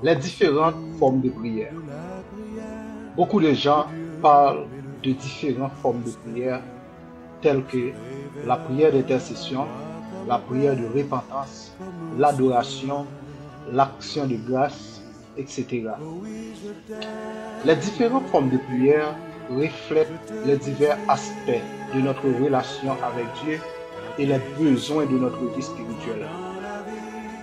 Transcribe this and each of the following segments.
Les différentes formes de prière. Beaucoup de gens parlent de différentes formes de prière telles que la prière d'intercession, la prière de repentance, l'adoration, l'action de grâce, etc. Les différentes formes de prière reflètent les divers aspects de notre relation avec Dieu et les besoins de notre vie spirituelle.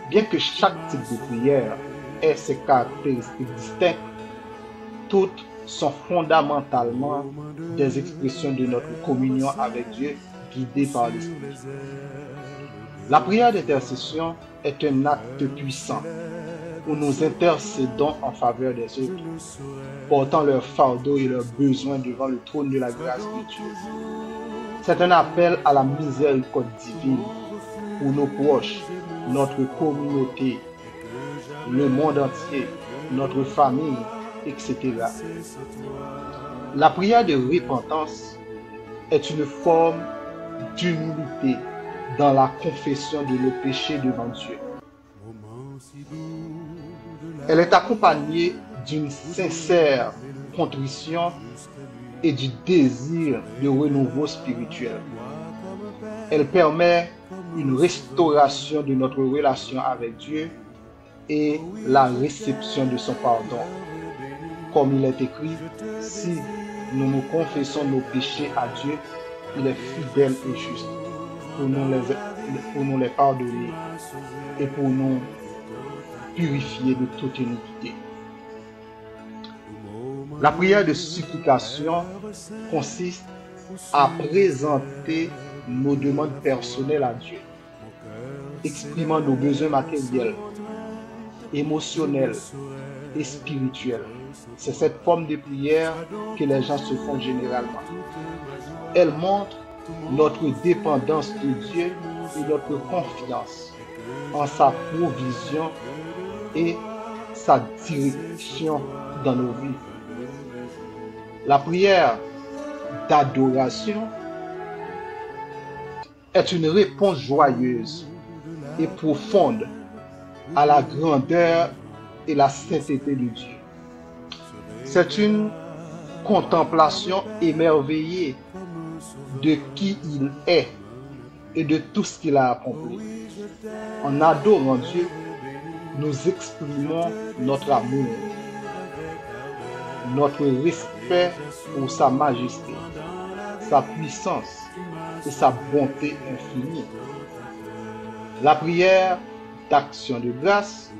Bien que chaque type de prière ait ses caractéristiques distinctes, toutes sont fondamentalement des expressions de notre communion avec Dieu guidée par l'Esprit. La prière d'intercession est un acte puissant où nous intercédons en faveur des autres, portant leurs fardeaux et leurs besoins devant le trône de la grâce de Dieu. C'est un appel à la miséricorde divine pour nos proches, notre communauté, le monde entier, notre famille, etc. La prière de repentance est une forme d'humilité dans la confession de nos péchés devant Dieu. Elle est accompagnée d'une sincère contrition et du désir de renouveau spirituel. Elle permet une restauration de notre relation avec Dieu et la réception de son pardon. Comme il est écrit, si nous confessons nos péchés à Dieu, il est fidèle et juste pour nous les pardonner et pour nous purifier de toute iniquité. La prière de supplication consiste à présenter nos demandes personnelles à Dieu, exprimant nos besoins matériels, émotionnels et spirituels. C'est cette forme de prière que les gens se font généralement. Elle montre notre dépendance de Dieu et notre confiance en sa provision et sa direction dans nos vies. La prière d'adoration est une réponse joyeuse et profonde à la grandeur et la sainteté de Dieu. C'est une contemplation émerveillée de qui il est et de tout ce qu'il a accompli. En adorant Dieu, nous exprimons notre amour, notre respect pour sa majesté, sa puissance et sa bonté infinie. La prière d'action de grâce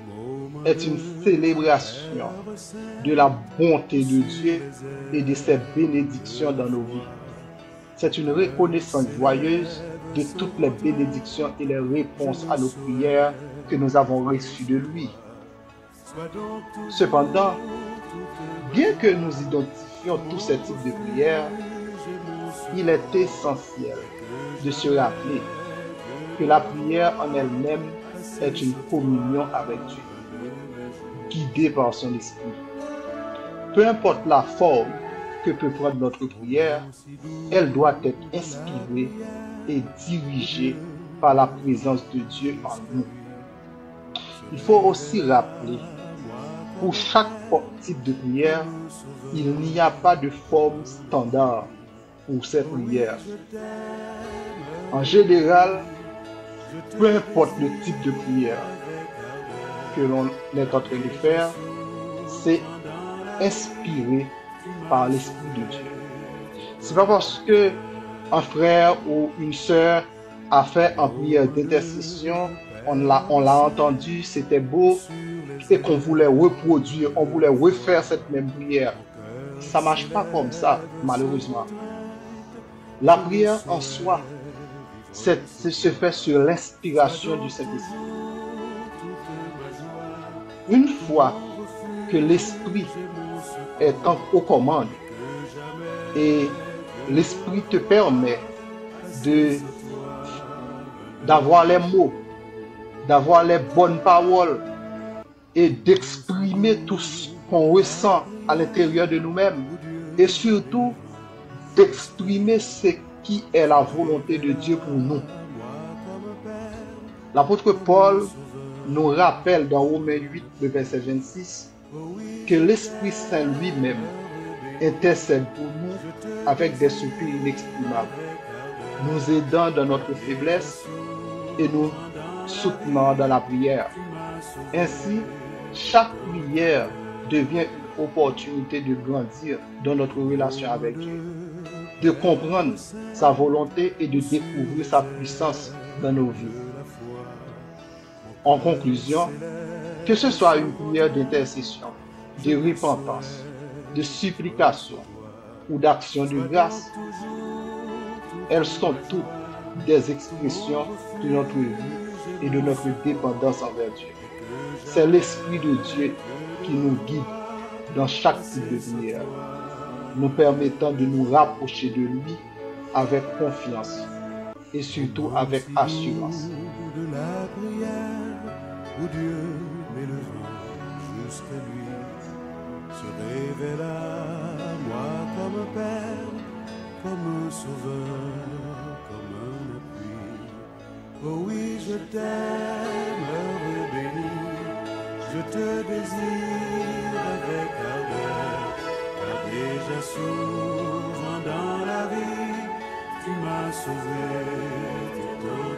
est une célébration de la bonté de Dieu et de ses bénédictions dans nos vies. C'est une reconnaissance joyeuse de toutes les bénédictions et les réponses à nos prières que nous avons reçues de lui. Cependant, bien que nous identifions tous ces types de prières, il est essentiel de se rappeler que la prière en elle-même est une communion avec Dieu, guidée par son esprit. Peu importe la forme que peut prendre notre prière, elle doit être inspirée et dirigée par la présence de Dieu en nous. Il faut aussi rappeler, pour chaque type de prière, il n'y a pas de forme standard pour ces prières. En général, peu importe le type de prière que l'on est en train de faire, c'est inspiré par l'Esprit de Dieu. C'est pas parce que un frère ou une sœur a fait une prière d'intercession, on l'a entendu, c'était beau, et qu'on voulait reproduire, on voulait refaire cette même prière. Ça ne marche pas comme ça, malheureusement. La prière en soi, se fait sur l'inspiration du Saint-Esprit. Une fois que l'Esprit est aux commandes et l'Esprit te permet d'avoir les mots, d'avoir les bonnes paroles et d'exprimer tout ce qu'on ressent à l'intérieur de nous-mêmes et surtout d'exprimer ce qui est la volonté de Dieu pour nous. L'apôtre Paul nous rappelle dans Romains 8, le verset 26, que l'Esprit Saint lui-même intercède pour nous avec des soupirs inexprimables, nous aidant dans notre faiblesse et nous soutenant dans la prière. Ainsi, chaque prière devient une opportunité de grandir dans notre relation avec Dieu, de comprendre sa volonté et de découvrir sa puissance dans nos vies. En conclusion, que ce soit une prière d'intercession, de repentance, de supplication ou d'action de grâce, elles sont toutes des expressions de notre vie et de notre dépendance envers Dieu. C'est l'Esprit de Dieu qui nous guide dans chaque type de prière, nous permettant de nous rapprocher de lui avec confiance et surtout avec assurance. De la prière où Dieu met le vent jusqu'à lui, se révèle à moi comme un Père, comme un Sauveur, comme un appui. Oh oui, je t'aime, heureux béni, je te désire avec ardeur, car déjà souvent dans la vie, tu m'as sauvé tout au